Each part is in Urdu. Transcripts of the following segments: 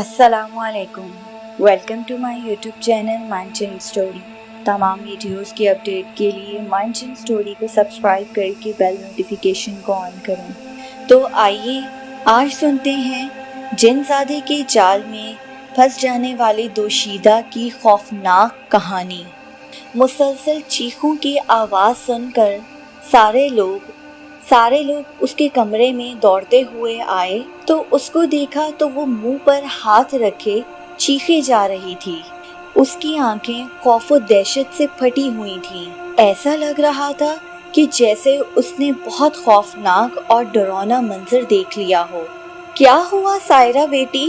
السلام علیکم، welcome to my YouTube channel مانچن اسٹوری۔ تمام ویڈیوز کی اپڈیٹ کے لیے مانچن اسٹوری کو سبسکرائب کر کے بیل نوٹیفیکیشن کو آن کریں۔ تو آئیے آج سنتے ہیں جن زادے کے جال میں پھنس جانے والے دوشیزہ کی خوفناک کہانی۔ مسلسل چیخوں کی آواز سن کر سارے لوگ اس کے کمرے میں دوڑتے ہوئے آئے تو اس کو دیکھا تو وہ منہ پر ہاتھ رکھے چیخے جا رہی تھی۔ اس کی آنکھیں خوف و دہشت سے پھٹی ہوئی تھیں۔ ایسا لگ رہا تھا کہ جیسے اس نے بہت خوفناک اور ڈراؤنا منظر دیکھ لیا ہو۔ کیا ہوا سائرہ بیٹی؟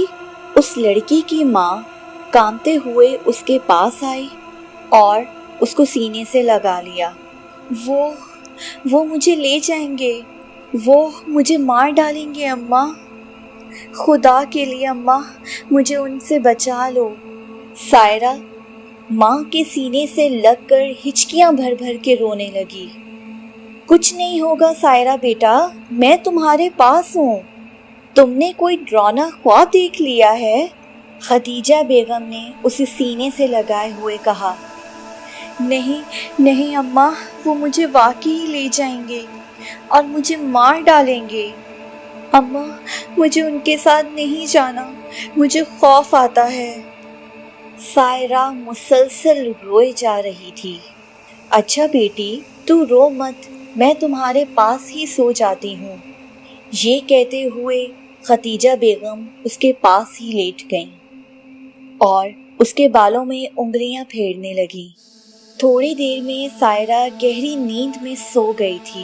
اس لڑکی کی ماں کانپتے ہوئے اس کے پاس آئی اور اس کو سینے سے لگا لیا۔ وہ مجھے لے جائیں گے، وہ مجھے مار ڈالیں گے اماں، خدا کے لیے اماں مجھے ان سے بچا لو۔ سائرہ ماں کے سینے سے لگ کر ہچکیاں بھر بھر کے رونے لگی۔ کچھ نہیں ہوگا سائرہ بیٹا، میں تمہارے پاس ہوں، تم نے کوئی ڈراؤنا خواب دیکھ لیا ہے؟ خدیجہ بیگم نے اسے سینے سے لگائے ہوئے کہا۔ نہیں اماں، وہ مجھے واقعی لے جائیں گے اور مجھے مار ڈالیں گے۔ اماں مجھے ان کے ساتھ نہیں جانا، مجھے خوف آتا ہے۔ سائرہ مسلسل روئے جا رہی تھی۔ اچھا بیٹی تو رو مت، میں تمہارے پاس ہی سو جاتی ہوں۔ یہ کہتے ہوئے خدیجہ بیگم اس کے پاس ہی لیٹ گئیں اور اس کے بالوں میں انگلیاں پھیرنے لگی۔ تھوڑی دیر میں سائرہ گہری نیند میں سو گئی تھی۔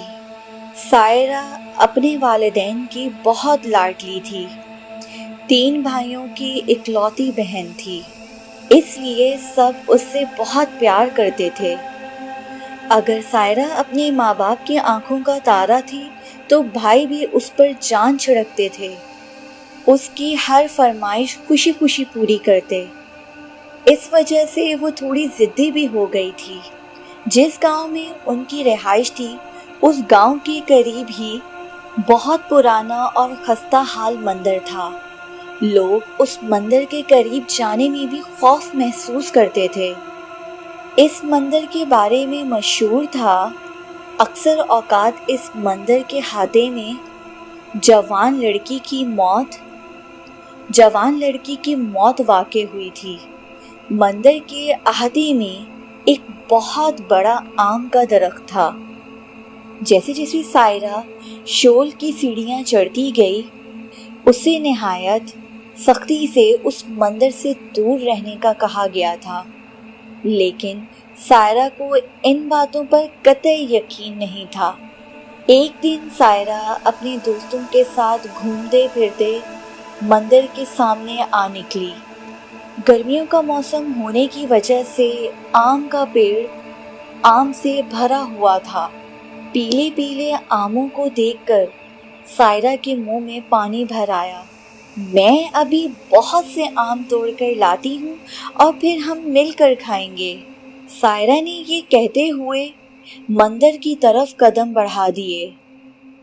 سائرہ اپنے والدین کی بہت لاڈلی تھی، 3 بھائیوں کی اکلوتی بہن تھی، اس لیے سب اس سے بہت پیار کرتے تھے۔ اگر سائرہ اپنے ماں باپ کی آنکھوں کا تارا تھی تو بھائی بھی اس پر جان چھڑکتے تھے، اس کی ہر فرمائش خوشی خوشی پوری کرتے۔ اس وجہ سے وہ تھوڑی ضدی بھی ہو گئی تھی۔ جس گاؤں میں ان کی رہائش تھی اس گاؤں کے قریب ہی بہت پرانا اور خستہ حال مندر تھا۔ لوگ اس مندر کے قریب جانے میں بھی خوف محسوس کرتے تھے۔ اس مندر کے بارے میں مشہور تھا، اکثر اوقات اس مندر کے احاطے میں جوان لڑکی کی موت واقع ہوئی تھی۔ مندر کے احاطے میں ایک بہت بڑا آم کا درخت تھا۔ جیسے جیسے سائرہ شول کی سیڑھیاں چڑھتی گئی، اسے نہایت سختی سے اس مندر سے دور رہنے کا کہا گیا تھا، لیکن سائرہ کو ان باتوں پر قطعی یقین نہیں تھا۔ ایک دن سائرہ اپنے دوستوں کے ساتھ گھومتے پھرتے مندر کے سامنے آ نکلی۔ گرمیوں کا موسم ہونے کی وجہ سے آم کا پیڑ آم سے بھرا ہوا تھا۔ پیلے پیلے آموں کو دیکھ کر سائرہ کے منہ میں پانی بھر آیا۔ میں ابھی بہت سے آم توڑ کر لاتی ہوں اور پھر ہم مل کر کھائیں گے۔ سائرہ نے یہ کہتے ہوئے مندر کی طرف قدم بڑھا دیے۔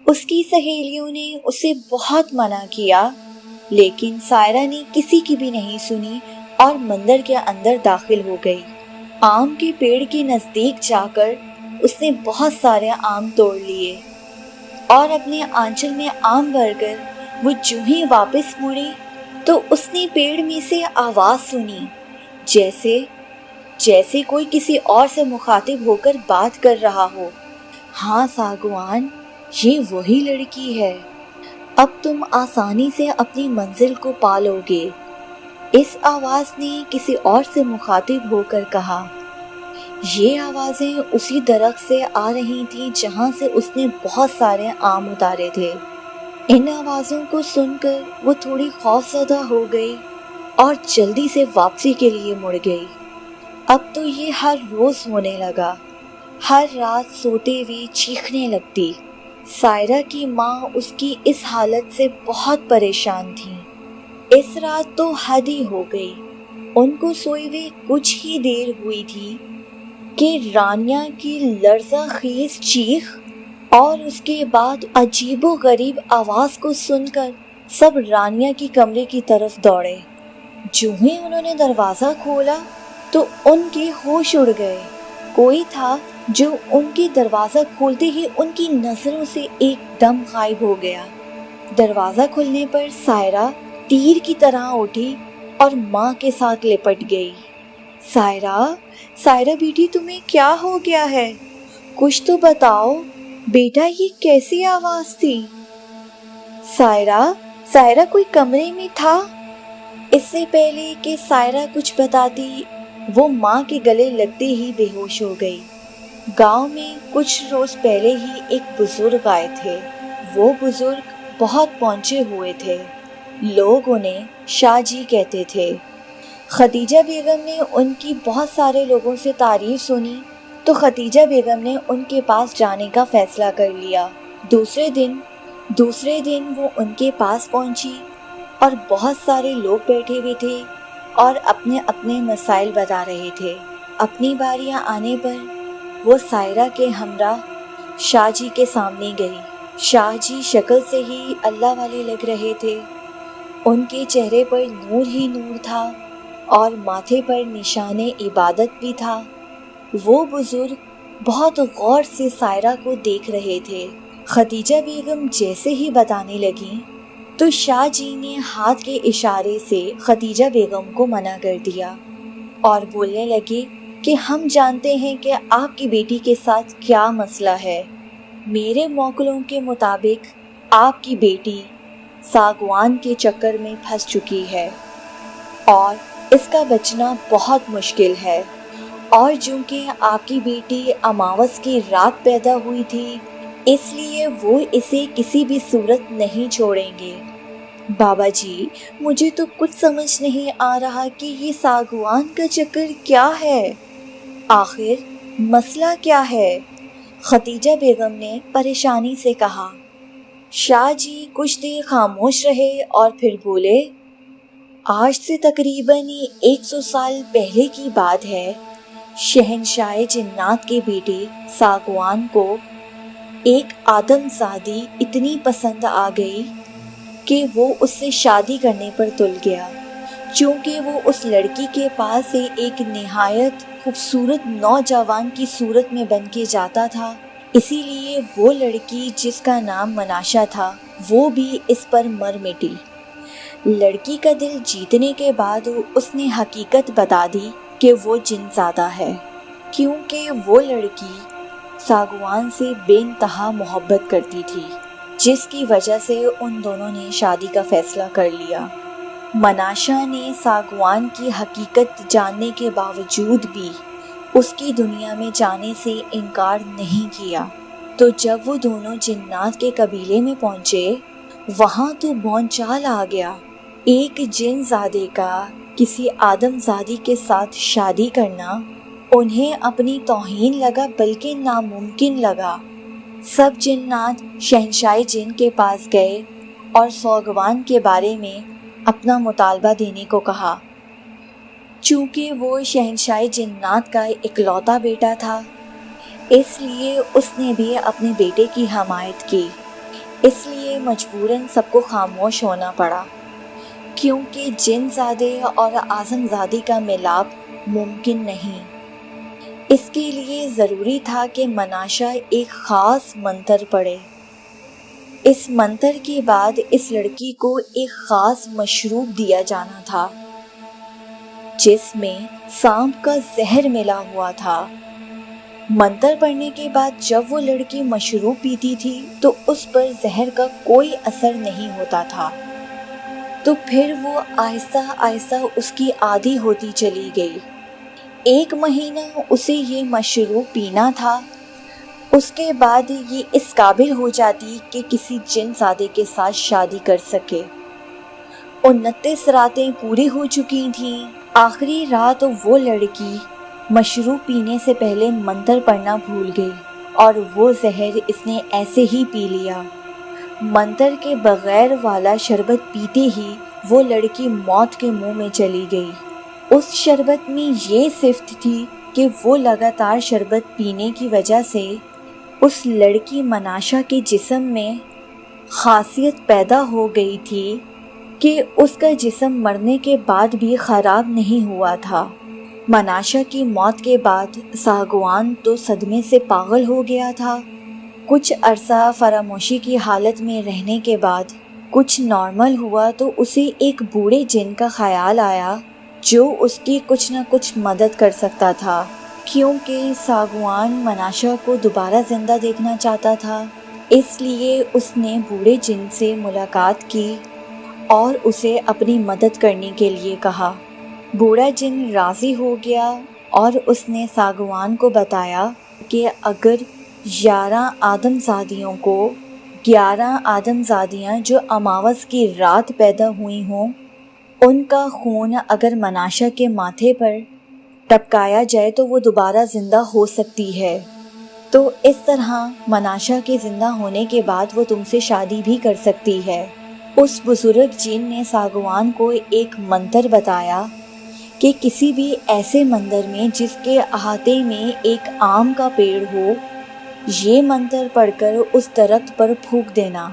اس کی سہیلیوں نے اسے بہت منع کیا، لیکن سائرہ نے کسی کی بھی نہیں سنی اور مندر کے اندر داخل ہو گئی۔ آم کے پیڑ کے نزدیک جا کر اس نے بہت سارے آم توڑ لیے اور اپنے آنچل میں آم بھر کر وہ جو ہی واپس مڑی تو اس نے پیڑ میں سے آواز سنی، جیسے کوئی کسی اور سے مخاطب ہو کر بات کر رہا ہو۔ ہاں ساگوان، یہ وہی لڑکی ہے، اب تم آسانی سے اپنی منزل کو پا لو گے۔ اس آواز نے کسی اور سے مخاطب ہو کر کہا۔ یہ آوازیں اسی درخت سے آ رہی تھیں جہاں سے اس نے بہت سارے آم اتارے تھے۔ ان آوازوں کو سن کر وہ تھوڑی خوف زدہ ہو گئی اور جلدی سے واپسی کے لیے مڑ گئی۔ اب تو یہ ہر روز ہونے لگا، ہر رات سوتے ہوئے چیخنے لگتی۔ سائرہ کی ماں اس کی اس حالت سے بہت پریشان تھی۔ اس رات تو حد ہی ہو گئی۔ ان کو سوئے ہوئے کچھ ہی دیر ہوئی تھی کہ رانیہ کی لرزہ خیز چیخ اور اس کے بعد عجیب و غریب آواز کو سن کر سب رانیہ کے کمرے کی طرف دوڑے۔ جو ہی انہوں نے دروازہ کھولا تو ان کے ہوش اڑ گئے۔ کوئی تھا جو ان کے دروازہ کھولتے ہی ان کی نظروں سے ایک دم غائب ہو گیا۔ دروازہ کھلنے پر سائرہ تیر کی طرح اٹھی اور ماں کے ساتھ لپٹ گئی۔ سائرہ بیٹی، تمہیں کیا ہو گیا ہے؟ کچھ تو بتاؤ بیٹا، یہ کیسی آواز تھی؟ سائرہ کوئی کمرے میں تھا؟ اس سے پہلے کہ سائرہ کچھ بتاتی وہ ماں کے گلے لگتے ہی بے ہوش ہو گئی۔ گاؤں میں کچھ روز پہلے ہی ایک بزرگ آئے تھے۔ وہ بزرگ بہت پہنچے ہوئے تھے، لوگ انہیں شاہ جی کہتے تھے۔ خدیجہ بیگم نے ان کی بہت سارے لوگوں سے تعریف سنی تو خدیجہ بیگم نے ان کے پاس جانے کا فیصلہ کر لیا۔ دوسرے دن وہ ان کے پاس پہنچی اور بہت سارے لوگ بیٹھے ہوئے تھے اور اپنے اپنے مسائل بتا رہے تھے۔ اپنی باریاں آنے پر وہ سائرہ کے ہمراہ شاہ جی کے سامنے گئی۔ شاہ جی شکل سے ہی اللہ والے لگ رہے تھے۔ ان کے چہرے پر نور ہی نور تھا اور ماتھے پر نشان عبادت بھی تھا۔ وہ بزرگ بہت غور سے سائرہ کو دیکھ رہے تھے۔ خدیجہ بیگم جیسے ہی بتانے لگیں تو شاہ جی نے ہاتھ کے اشارے سے خدیجہ بیگم کو منع کر دیا اور بولنے لگے کہ ہم جانتے ہیں کہ آپ کی بیٹی کے ساتھ کیا مسئلہ ہے۔ میرے موکلوں کے مطابق آپ کی بیٹی ساگوان کے چکر میں پھنس چکی ہے اور اس کا بچنا بہت مشکل ہے، اور چونکہ آپ کی بیٹی اماوس کی رات پیدا ہوئی تھی اس لیے وہ اسے کسی بھی صورت نہیں چھوڑیں گے۔ بابا جی، مجھے تو کچھ سمجھ نہیں آ رہا کہ یہ ساگوان کا چکر کیا ہے، آخر مسئلہ کیا ہے؟ خدیجہ بیگم نے پریشانی سے کہا۔ شاہ جی کچھ دیر خاموش رہے اور پھر بولے، آج سے تقریباً 100 سال پہلے کی بات ہے، شہنشاہ جنات کے بیٹے ساگوان کو ایک آدم زادی اتنی پسند آ گئی کہ وہ اس سے شادی کرنے پر تل گیا۔ چونکہ وہ اس لڑکی کے پاس سے ایک نہایت خوبصورت نوجوان کی صورت میں بن کے جاتا تھا، اسی لیے وہ لڑکی جس کا نام مناشا تھا وہ بھی اس پر مر مٹی۔ لڑکی کا دل جیتنے کے بعد اس نے حقیقت بتا دی کہ وہ جن زادہ ہے، کیونکہ وہ لڑکی ساگوان سے بے انتہا محبت کرتی تھی، جس کی وجہ سے ان دونوں نے شادی کا فیصلہ کر لیا۔ مناشا نے ساگوان کی حقیقت جاننے کے باوجود بھی اس کی دنیا میں جانے سے انکار نہیں کیا۔ تو جب وہ دونوں جنات کے قبیلے میں پہنچے وہاں تو بھونچال آ گیا۔ ایک جن زادے کا کسی آدم زادی کے ساتھ شادی کرنا انہیں اپنی توہین لگا، بلکہ ناممکن لگا۔ سب جنات شہنشاہ جن کے پاس گئے اور ساگوان کے بارے میں اپنا مطالبہ دینے کو کہا۔ چونکہ وہ شہنشاہ جنات کا اکلوتا بیٹا تھا اس لیے اس نے بھی اپنے بیٹے کی حمایت کی، اس لیے مجبوراً سب کو خاموش ہونا پڑا، کیونکہ جن زادے اور آدم زادی کا ملاپ ممکن نہیں۔ اس کے لیے ضروری تھا کہ مناشا ایک خاص منتر پڑھے۔ اس منتر کے بعد اس لڑکی کو ایک خاص مشروب دیا جانا تھا جس میں سانپ کا زہر ملا ہوا تھا۔ منتر پڑھنے کے بعد جب وہ لڑکی مشروب پیتی تھی تو اس پر زہر کا کوئی اثر نہیں ہوتا تھا، تو پھر وہ آہستہ آہستہ اس کی عادی ہوتی چلی گئی۔ 1 مہینہ اسے یہ مشروب پینا تھا، اس کے بعد یہ اس قابل ہو جاتی کہ کسی جن زادے کے ساتھ شادی کر سکے۔ 29 راتیں پوری ہو چکی تھیں۔ آخری رات وہ لڑکی مشروب پینے سے پہلے منتر پڑھنا بھول گئی اور وہ زہر اس نے ایسے ہی پی لیا۔ منتر کے بغیر والا شربت پیتے ہی وہ لڑکی موت کے منہ میں چلی گئی۔ اس شربت میں یہ صفت تھی کہ وہ لگاتار شربت پینے کی وجہ سے اس لڑکی مناشا کے جسم میں خاصیت پیدا ہو گئی تھی کہ اس کا جسم مرنے کے بعد بھی خراب نہیں ہوا تھا۔ مناشا کی موت کے بعد ساگوان تو صدمے سے پاگل ہو گیا تھا۔ کچھ عرصہ فراموشی کی حالت میں رہنے کے بعد کچھ نارمل ہوا تو اسے ایک بوڑھے جن کا خیال آیا جو اس کی کچھ نہ کچھ مدد کر سکتا تھا، کیونکہ ساگوان مناشا کو دوبارہ زندہ دیکھنا چاہتا تھا۔ اس لیے اس نے بوڑھے جن سے ملاقات کی اور اسے اپنی مدد کرنے کے لیے کہا۔ بوڑھا جن راضی ہو گیا اور اس نے ساگوان کو بتایا کہ اگر 11 آدم زادیاں جو اماوس کی رات پیدا ہوئی ہوں، ان کا خون اگر مناشا کے ماتھے پر ٹپکایا جائے تو وہ دوبارہ زندہ ہو سکتی ہے، تو اس طرح مناشا کے زندہ ہونے کے بعد وہ تم سے شادی بھی کر سکتی ہے۔ اس بزرگ جن نے ساگوان کو ایک منتر بتایا کہ کسی بھی ایسے مندر میں جس کے احاطے میں ایک آم کا پیڑ ہو، یہ منتر پڑھ کر اس درخت پر پھونک دینا۔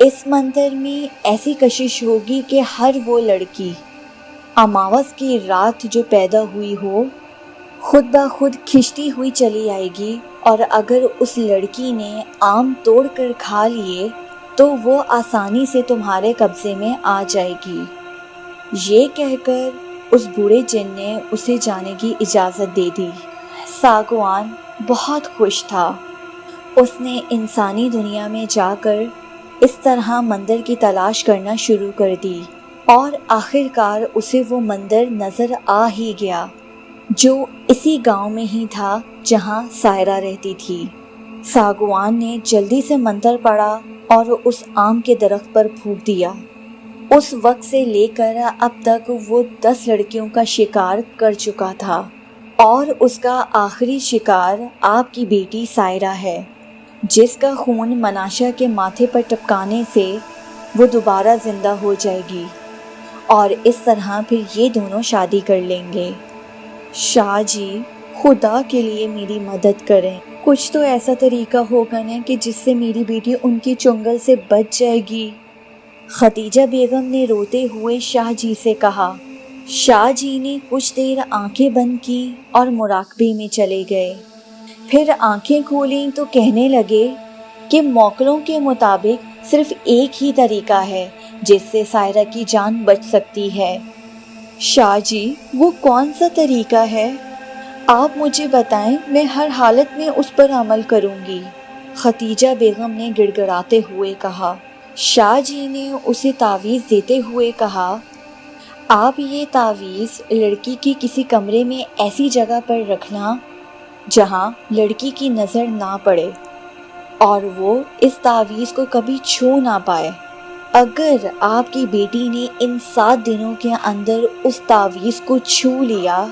اس منتر میں ایسی کشش ہوگی کہ ہر وہ لڑکی اماوس کی رات جو پیدا ہوئی ہو خود بخود کھنچتی ہوئی چلی آئے گی، اور اگر اس لڑکی نے آم توڑ کر کھا لیے تو وہ آسانی سے تمہارے قبضے میں آ جائے گی۔ یہ کہہ کر اس بوڑھے جن نے اسے جانے کی اجازت دے دی۔ ساگوان بہت خوش تھا۔ اس نے انسانی دنیا میں جا کر اس طرح مندر کی تلاش کرنا شروع کر دی، اور آخر کار اسے وہ مندر نظر آ ہی گیا جو اسی گاؤں میں ہی تھا جہاں سائرہ رہتی تھی۔ ساگوان نے جلدی سے منتر پڑھا اور اس آم کے درخت پر پھونک دیا۔ اس وقت سے لے کر اب تک وہ 10 لڑکیوں کا شکار کر چکا تھا، اور اس کا آخری شکار آپ کی بیٹی سائرہ ہے، جس کا خون مناشا کے ماتھے پر ٹپکانے سے وہ دوبارہ زندہ ہو جائے گی، اور اس طرح پھر یہ دونوں شادی کر لیں گے۔ شاہ جی، خدا کے لیے میری مدد کریں، کچھ تو ایسا طریقہ ہوگا نا کہ جس سے میری بیٹی ان کی چنگل سے بچ جائے گی۔ خدیجہ بیگم نے روتے ہوئے شاہ جی سے کہا۔ شاہ جی نے کچھ دیر آنکھیں بند کی اور مراقبے میں چلے گئے، پھر آنکھیں کھولیں تو کہنے لگے کہ موکلوں کے مطابق صرف ایک ہی طریقہ ہے جس سے سائرہ کی جان بچ سکتی ہے۔ شاہ جی، وہ کون سا طریقہ ہے؟ آپ مجھے بتائیں، میں ہر حالت میں اس پر عمل کروں گی، خدیجہ بیگم نے گڑ گڑاتے ہوئے کہا۔ شاہ جی نے اسے تعویذ دیتے ہوئے کہا، آپ یہ تعویذ لڑکی کی کسی کمرے میں ایسی جگہ پر رکھنا جہاں لڑکی کی نظر نہ پڑے، اور وہ اس تعویذ کو کبھی چھو نہ پائے۔ اگر آپ کی بیٹی نے ان 7 دنوں کے اندر اس تعویذ کو چھو لیا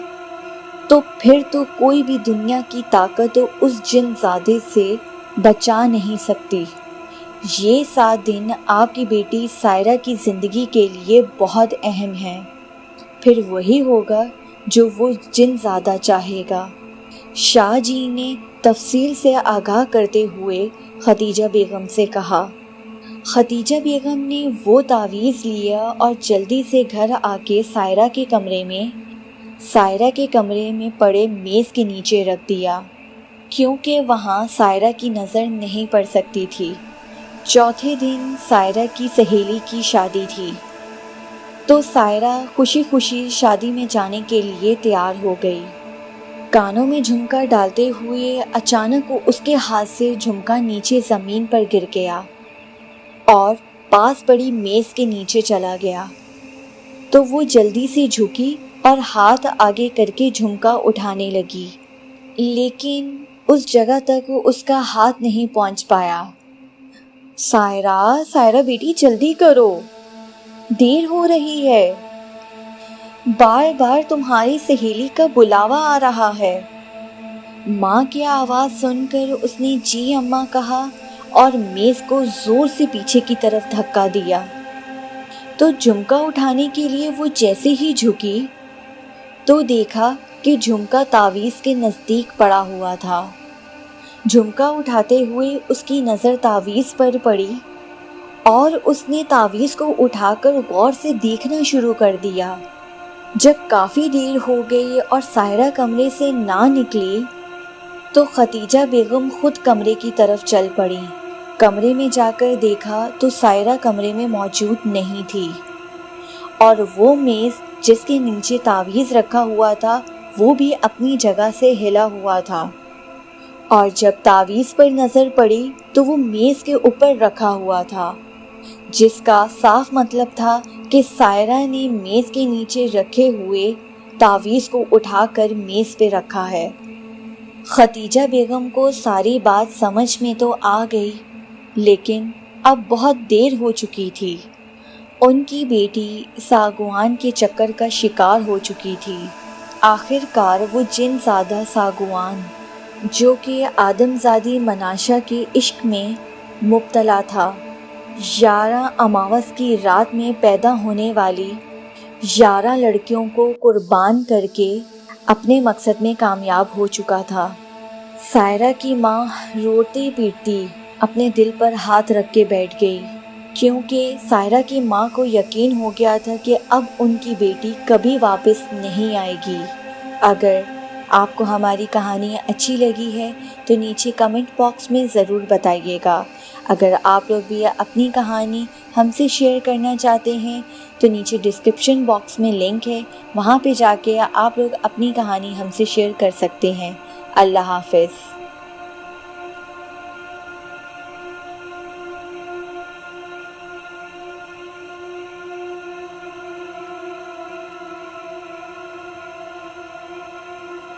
تو پھر تو کوئی بھی دنیا کی طاقت اس جن زادے سے بچا نہیں سکتی۔ یہ 7 دن آپ کی بیٹی سائرہ کی زندگی کے لیے بہت اہم ہیں، پھر وہی ہوگا جو وہ جن زادہ چاہے گا۔ شاہ جی نے تفصیل سے آگاہ کرتے ہوئے خدیجہ بیگم سے کہا۔ خدیجہ بیگم نے وہ تعویذ لیا اور جلدی سے گھر آ کے سائرہ کے کمرے میں پڑے میز کے نیچے رکھ دیا، کیونکہ وہاں سائرہ کی نظر نہیں پڑ سکتی تھی۔ چوتھے دن سائرہ کی سہیلی کی شادی تھی، تو سائرہ خوشی خوشی شادی میں جانے کے لیے تیار ہو گئی۔ کانوں میں جھمکا ڈالتے ہوئے اچانک اس کے ہاتھ سے جھمکا نیچے زمین پر گر گیا اور پاس پڑی میز کے نیچے چلا گیا، تو وہ جلدی سے جھکی اور ہاتھ آگے کر کے جھمکا اٹھانے لگی، لیکن اس جگہ تک اس کا ہاتھ نہیں پہنچ پایا۔ سائرہ بیٹی جلدی کرو، دیر ہو رہی ہے، بار بار تمہاری سہیلی کا بلاوا آ رہا ہے۔ ماں کی آواز سن کر اس نے جی اماں کہا اور میز کو زور سے پیچھے کی طرف دھکا دیا، تو جھمکا اٹھانے کے لیے وہ جیسے ہی جھکی تو دیکھا کہ جھمکا تعویذ کے نزدیک پڑا ہوا تھا۔ جھمکا اٹھاتے ہوئے اس کی نظر تعویذ پر پڑی اور اس نے تعویذ کو اٹھا کر غور سے دیکھنا شروع کر دیا۔ جب کافی دیر ہو گئی اور سائرہ کمرے سے نہ نکلی تو ختیجہ بیگم خود کمرے کی طرف چل پڑی۔ کمرے میں جا کر دیکھا تو سائرہ کمرے میں موجود نہیں تھی، اور وہ میز جس کے نیچے تعویذ رکھا ہوا تھا وہ بھی اپنی جگہ سے ہلا ہوا تھا، اور جب تعویذ پر نظر پڑی تو وہ میز کے اوپر رکھا ہوا تھا، جس کا صاف مطلب تھا کہ سائرہ نے میز کے نیچے رکھے ہوئے تعویذ کو اٹھا کر میز پہ رکھا ہے۔ ختیجہ بیگم کو ساری بات سمجھ میں تو آ گئی، لیکن اب بہت دیر ہو چکی تھی۔ ان کی بیٹی ساگوان کے چکر کا شکار ہو چکی تھی۔ آخر کار وہ جن زادہ ساگوان، جو کہ آدم زادی مناشا کے عشق میں مبتلا تھا، 11 اماوس کی رات میں پیدا ہونے والی 11 لڑکیوں کو قربان کر کے اپنے مقصد میں کامیاب ہو چکا تھا۔ سائرہ کی ماں روتی پیٹتی اپنے دل پر ہاتھ رکھ کے بیٹھ گئی، کیونکہ سائرہ کی ماں کو یقین ہو گیا تھا کہ اب ان کی بیٹی کبھی واپس نہیں آئے گی۔ اگر آپ کو ہماری کہانی اچھی لگی ہے تو نیچے کمنٹ باکس میں ضرور بتائیے گا۔ اگر آپ لوگ بھی اپنی کہانی ہم سے شیئر کرنا چاہتے ہیں تو نیچے ڈسکرپشن باکس میں لنک ہے، وہاں پہ جا کے آپ لوگ اپنی کہانی ہم سے شیئر کر سکتے ہیں۔ اللہ حافظ۔